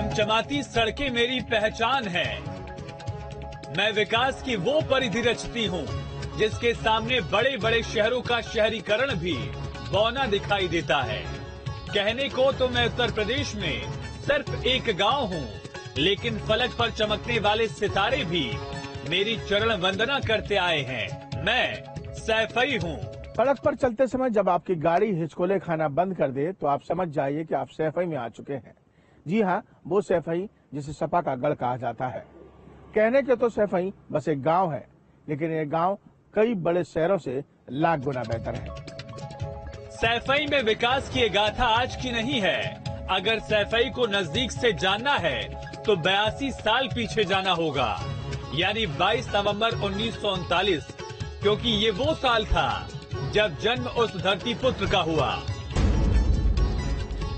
चमचमाती सड़कें मेरी पहचान है। मैं विकास की वो परिधि रचती हूँ जिसके सामने बड़े बड़े शहरों का शहरीकरण भी बौना दिखाई देता है। कहने को तो मैं उत्तर प्रदेश में सिर्फ एक गांव हूँ, लेकिन फलक पर चमकने वाले सितारे भी मेरी चरण वंदना करते आए हैं। मैं सैफई हूँ। सड़क पर चलते समय जब आपकी गाड़ी हिचकोले खाना बंद कर दे तो आप समझ जाइए कि आप सैफई में आ चुके हैं। जी हाँ, वो सैफई जिसे सपा का गढ़ कहा जाता है। कहने के तो सैफई बस एक गांव है, लेकिन ये गांव कई बड़े शहरों से लाख गुना बेहतर है। सैफई में विकास की ये गाथा आज की नहीं है। अगर सैफई को नजदीक से जानना है तो 82 साल पीछे जाना होगा, यानी 22 नवंबर 1939, क्योंकि ये वो साल था जब जन्म उस धरती पुत्र का हुआ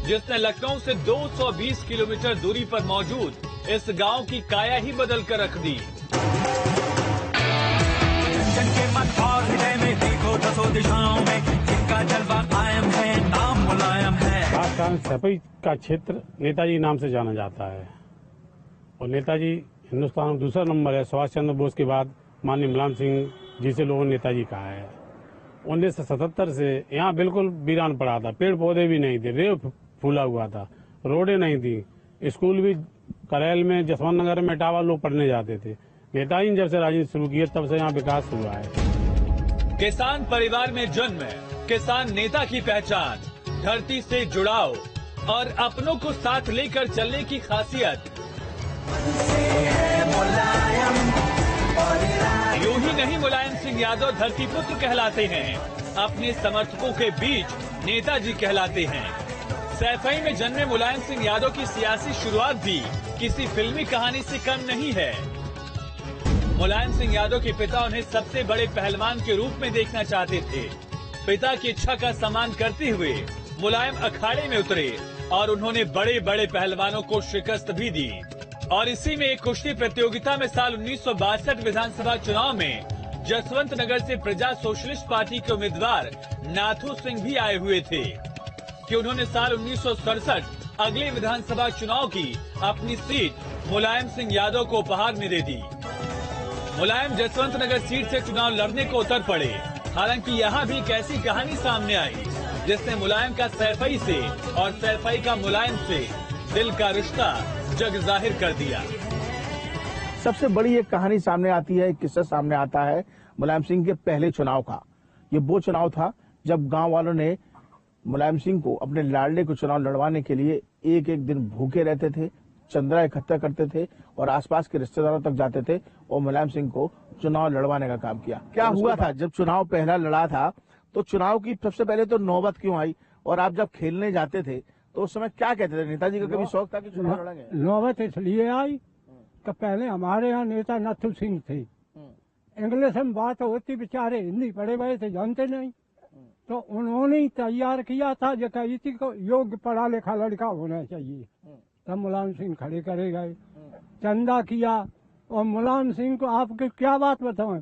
जिसने लखनऊ से 220 किलोमीटर दूरी पर मौजूद इस गांव की काया ही बदल कर रख दी। जन के मन और हृदय में देखो दसों दिशाओं में जिसका जलवा कायम है, नाम मुलायम है। खासतौर सैफई का क्षेत्र नेताजी नाम से जाना जाता है और नेताजी हिंदुस्तान में दूसरा नंबर है। सुभाष चंद्र बोस के बाद माननीय मुलायम सिंह जी से लोगों ने नेताजी कहा है। 1977 से यहाँ बिल्कुल वीरान पड़ा था, पेड़ पौधे भी नहीं थे, रेव फूला हुआ था, रोडें नहीं थी, स्कूल भी करेल में, जसवंत नगर में इटावा लोग पढ़ने जाते थे। नेताजी ने जब से राजनीति शुरू की तब से यहाँ विकास हुआ है। किसान परिवार में जन्म, किसान नेता की पहचान, धरती से जुड़ाव और अपनों को साथ लेकर चलने की खासियत। यूं ही नहीं, मुलायम सिंह यादव धरती पुत्र कहलाते हैं, अपने समर्थकों के बीच नेताजी कहलाते हैं। सैफई में जन्मे मुलायम सिंह यादव की सियासी शुरुआत भी किसी फिल्मी कहानी से कम नहीं है। मुलायम सिंह यादव के पिता उन्हें सबसे बड़े पहलवान के रूप में देखना चाहते थे। पिता की इच्छा का सम्मान करते हुए मुलायम अखाड़े में उतरे और उन्होंने बड़े बड़े पहलवानों को शिकस्त भी दी। और इसी में एक कुश्ती प्रतियोगिता में साल 1962 विधानसभा चुनाव में जसवंत नगर से प्रजा सोशलिस्ट पार्टी के उम्मीदवार नाथू सिंह भी आए हुए थे कि उन्होंने साल 1967 अगले विधानसभा चुनाव की अपनी सीट मुलायम सिंह यादव को उपहार में दे दी। मुलायम जसवंत नगर सीट से चुनाव लड़ने को उतर पड़े। हालांकि यहाँ भी एक ऐसी कहानी सामने आई जिसने मुलायम का सैफई से और सैफई का मुलायम से दिल का रिश्ता जग जाहिर कर दिया। सबसे बड़ी एक कहानी सामने आती है, एक किस्सा सामने आता है मुलायम सिंह के पहले चुनाव का। ये वो चुनाव था जब गांव वालों ने मुलायम सिंह को अपने लाडले को चुनाव लड़वाने के लिए एक एक दिन भूखे रहते थे, चंद्रा इकट्ठा करते थे और आसपास के रिश्तेदारों तक जाते थे और मुलायम सिंह को चुनाव लड़वाने का काम किया। क्या हुआ था जब चुनाव पहला लड़ा था तो चुनाव की सबसे पहले तो नौबत क्यों आई, और आप जब खेलने जाते थे तो उस समय क्या कहते थे? नेताजी का कभी शौक था कि चुनाव लड़ेंगे? नौबत इसलिए आई कि पहले हमारे यहाँ नेता नाथू सिंह थे। इंग्लिश में बात होती, बेचारे हिंदी पढ़े हुए थे, जानते नहीं, तो उन्होंने ही तैयार किया था जो इसी को योग्य पढ़ा लिखा लड़का होना चाहिए। तब मुलायम सिंह खड़े करे गए, चंदा किया। और मुलायम सिंह को आपको क्या बात बताऊं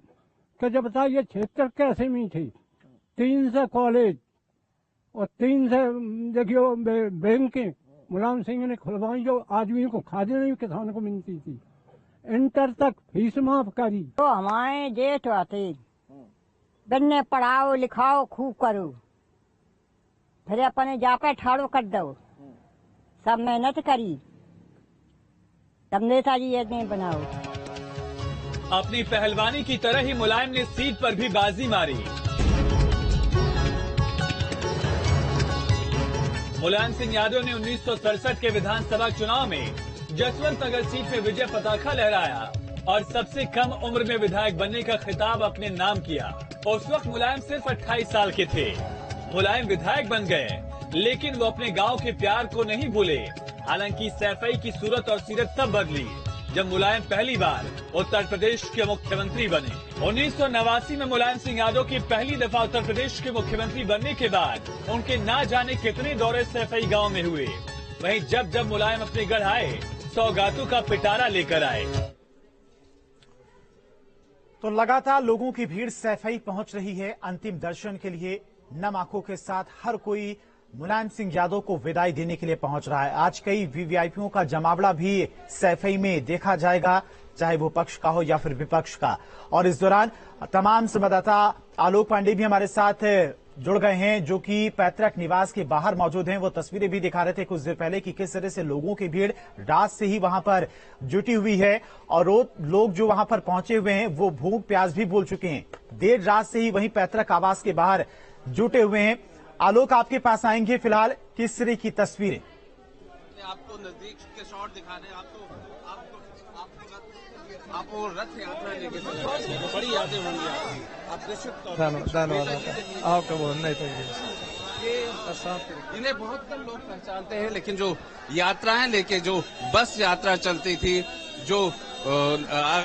कि जब बताइए क्षेत्र कैसे में थी, 3 से कॉलेज और 3 से देखियो बैंक मुलायम सिंह ने खुलवाई, जो आदमी को खादे नहीं किसान को मिलती थी। इंटर तक फीस माफ करी। तो हमारे जेठ आते बन्ने पढ़ाओ लिखाओ खूब करो, फिर अपने जापे ठाड़ो कर दो, सब मेहनत करी, तब नेताजी ये नहीं बनाओ। अपनी पहलवानी की तरह ही मुलायम ने सीट पर भी बाजी मारी। मुलायम सिंह यादव ने 1967 के विधानसभा चुनाव में जसवंत नगर सीट में विजय पताका लहराया और सबसे कम उम्र में विधायक बनने का खिताब अपने नाम किया। उस वक्त मुलायम सिर्फ 28 साल के थे। मुलायम विधायक बन गए, लेकिन वो अपने गांव के प्यार को नहीं भूले। हालांकि सैफई की सूरत और सीरत तब बदली जब मुलायम पहली बार उत्तर प्रदेश के मुख्यमंत्री बने। 1989 में मुलायम सिंह यादव की पहली दफा उत्तर प्रदेश के मुख्यमंत्री बनने के बाद उनके ना जाने कितने दौरे सैफई गांव में हुए। वहीं जब जब मुलायम अपने गढ़ आए, सौगातों का पिटारा लेकर आए। तो लगातार लोगों की भीड़ सैफई पहुंच रही है अंतिम दर्शन के लिए। नम आंखों के साथ हर कोई मुलायम सिंह यादव को विदाई देने के लिए पहुंच रहा है। आज कई वीवीआईपीओं का जमावड़ा भी सैफई में देखा जाएगा, चाहे वो पक्ष का हो या फिर विपक्ष का। और इस दौरान तमाम संवाददाता आलोक पांडे भी हमारे साथ जुड़ गए हैं, जो कि पैतृक निवास के बाहर मौजूद हैं। वो तस्वीरें भी दिखा रहे थे कुछ देर पहले कि किस तरह से लोगों की भीड़ रात से ही वहां पर जुटी हुई है और लोग जो वहां पर पहुंचे हुए हैं वो भूख प्यास भी भूल चुके हैं। देर रात से ही वहीं पैतृक आवास के बाहर जुटे हुए हैं। आलोक, आपके पास आएंगे। फिलहाल किस तरह की तस्वीरें? आपको नजदीक के शॉट दिखा रहे हैं। आपको रथ यात्रा लेके बड़ी यादें होंगी आप निश्चित तौर पर आपका बोलना ये इन्हें बहुत कम लोग पहचानते हैं, लेकिन जो यात्राएं लेके जो बस यात्रा चलती थी, जो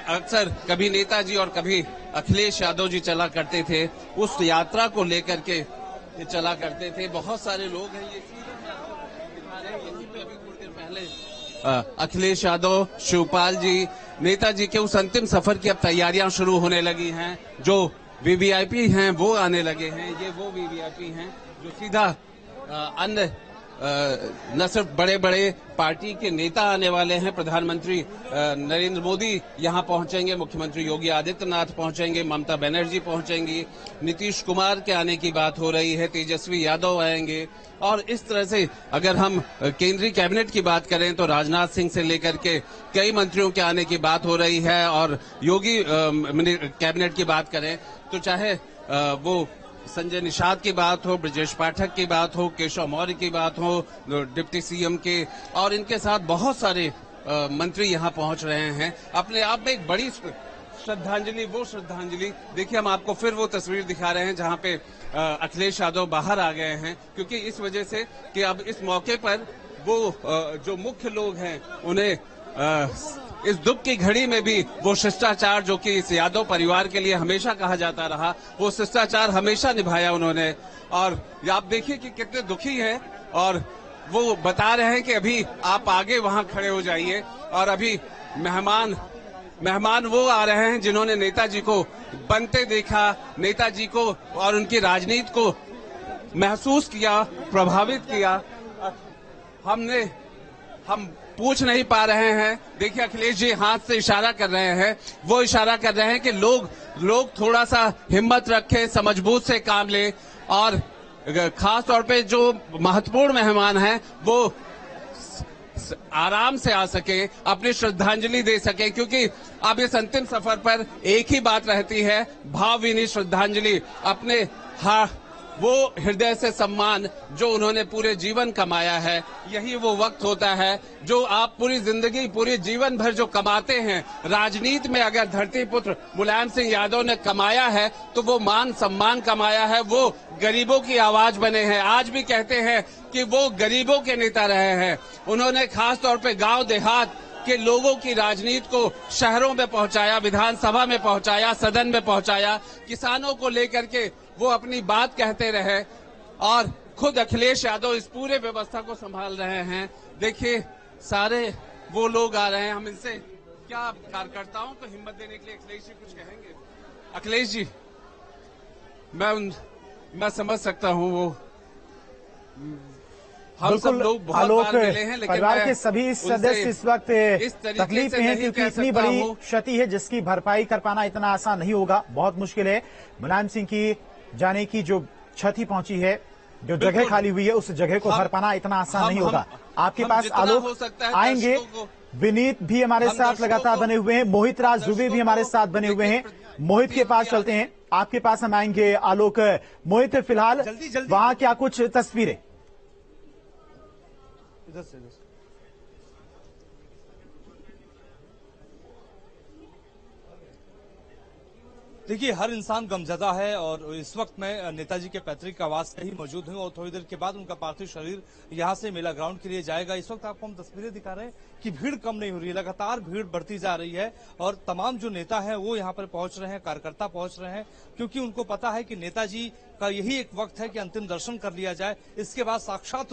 अक्सर कभी नेताजी और कभी अखिलेश यादव जी चला करते थे, उस यात्रा को लेकर के चला करते थे। बहुत सारे लोग हैं, ये दिखा रहे हैं। यहीं पे अभी कुछ देर पहले अखिलेश यादव, शिवपाल जी, नेताजी के उस अंतिम सफर की अब तैयारियां शुरू होने लगी हैं। जो वीवीआईपी हैं वो आने लगे हैं। ये वो वीवीआईपी हैं जो सीधा अन्य न सिर्फ बड़े बड़े पार्टी के नेता आने वाले हैं। प्रधानमंत्री नरेंद्र मोदी यहां पहुंचेंगे, मुख्यमंत्री योगी आदित्यनाथ पहुंचेंगे, ममता बनर्जी पहुंचेंगी, नीतीश कुमार के आने की बात हो रही है, तेजस्वी यादव आएंगे। और इस तरह से अगर हम केंद्रीय कैबिनेट की बात करें तो राजनाथ सिंह से लेकर के कई मंत्रियों के आने की बात हो रही है। और योगी कैबिनेट की बात करें तो चाहे वो संजय निषाद की बात हो, ब्रजेश पाठक की बात हो, केशव मौर्य की बात हो, डिप्टी सीएम के, और इनके साथ बहुत सारे मंत्री यहां पहुंच रहे हैं। अपने आप में एक बड़ी श्रद्धांजलि, वो श्रद्धांजलि देखिए, हम आपको फिर वो तस्वीर दिखा रहे हैं जहां पे अखिलेश यादव बाहर आ गए हैं, क्योंकि इस वजह से कि अब इस मौके पर वो जो मुख्य लोग हैं उन्हें इस दुख की घड़ी में भी वो शिष्टाचार जो कि इस यादव परिवार के लिए हमेशा कहा जाता रहा, वो शिष्टाचार हमेशा निभाया उन्होंने। और आप देखिए कि कितने दुखी हैं, और वो बता रहे हैं कि अभी आप आगे वहां खड़े हो जाइए, और अभी मेहमान वो आ रहे हैं जिन्होंने नेताजी को बनते देखा, नेताजी को और उनकी राजनीति को महसूस किया, प्रभावित किया। हम पूछ नहीं पा रहे हैं। देखिए, अखिलेश जी हाथ से इशारा कर रहे हैं, वो इशारा कर रहे हैं कि लोग थोड़ा सा हिम्मत रखें, समझबूझ से काम लें, और खास तौर पे जो महत्वपूर्ण मेहमान हैं वो आराम से आ सके, अपनी श्रद्धांजलि दे सके, क्योंकि अब इस अंतिम सफर पर एक ही बात रहती है, भावभीनी श्रद्धांजलि, अपने वो हृदय से सम्मान जो उन्होंने पूरे जीवन कमाया है। यही वो वक्त होता है जो आप पूरी जिंदगी, पूरे जीवन भर जो कमाते हैं। राजनीति में अगर धरती पुत्र मुलायम सिंह यादव ने कमाया है तो वो मान सम्मान कमाया है, वो गरीबों की आवाज बने हैं। आज भी कहते हैं कि वो गरीबों के नेता रहे हैं। उन्होंने खास तौर पे गांव देहात के लोगों की राजनीति को शहरों में पहुंचाया, विधानसभा में पहुंचाया, सदन में पहुंचाया। किसानों को लेकर के वो अपनी बात कहते रहे, और खुद अखिलेश यादव इस पूरे व्यवस्था को संभाल रहे हैं। देखिए, सारे वो लोग आ रहे हैं। हम इनसे क्या कार्यकर्ताओं को हिम्मत देने के लिए अखिलेश जी कुछ कहेंगे? अखिलेश जी, मैं समझ सकता हूँ, वो हम सब लोग बहुत बार मिले हैं, लेकिन परिवार के सभी सदस्य इस वक्त तकलीफ में हैं, क्योंकि इतनी बड़ी क्षति है जिसकी भरपाई कर पाना इतना आसान नहीं होगा, बहुत मुश्किल है। मुलायम सिंह की जाने की जो क्षति पहुंची है, जो जगह खाली हुई है, उस जगह को भर पाना इतना आसान नहीं होगा। आपके पास आलोक आएंगे, विनीत भी हमारे साथ लगातार बने हुए हैं, मोहित राज दुबे भी हमारे साथ बने हुए हैं। मोहित के पास चलते हैं, आपके पास हम आएंगे आलोक। मोहित, फिलहाल वहां क्या कुछ तस्वीरें? देखिए, हर इंसान गमजदा है, और इस वक्त मैं नेताजी के पैतृक आवास में ही मौजूद हूं, और थोड़ी देर के बाद उनका पार्थिव शरीर यहां से मेला ग्राउंड के लिए जाएगा। इस वक्त आपको हम तस्वीरें दिखा रहे हैं कि भीड़ कम नहीं हो रही है, लगातार भीड़ बढ़ती जा रही है, और तमाम जो नेता हैं वो यहां पर पहुंच रहे हैं, कार्यकर्ता पहुंच रहे हैं, क्योंकि उनको पता है कि नेताजी का यही एक वक्त है कि अंतिम दर्शन कर लिया जाए, इसके बाद साक्षात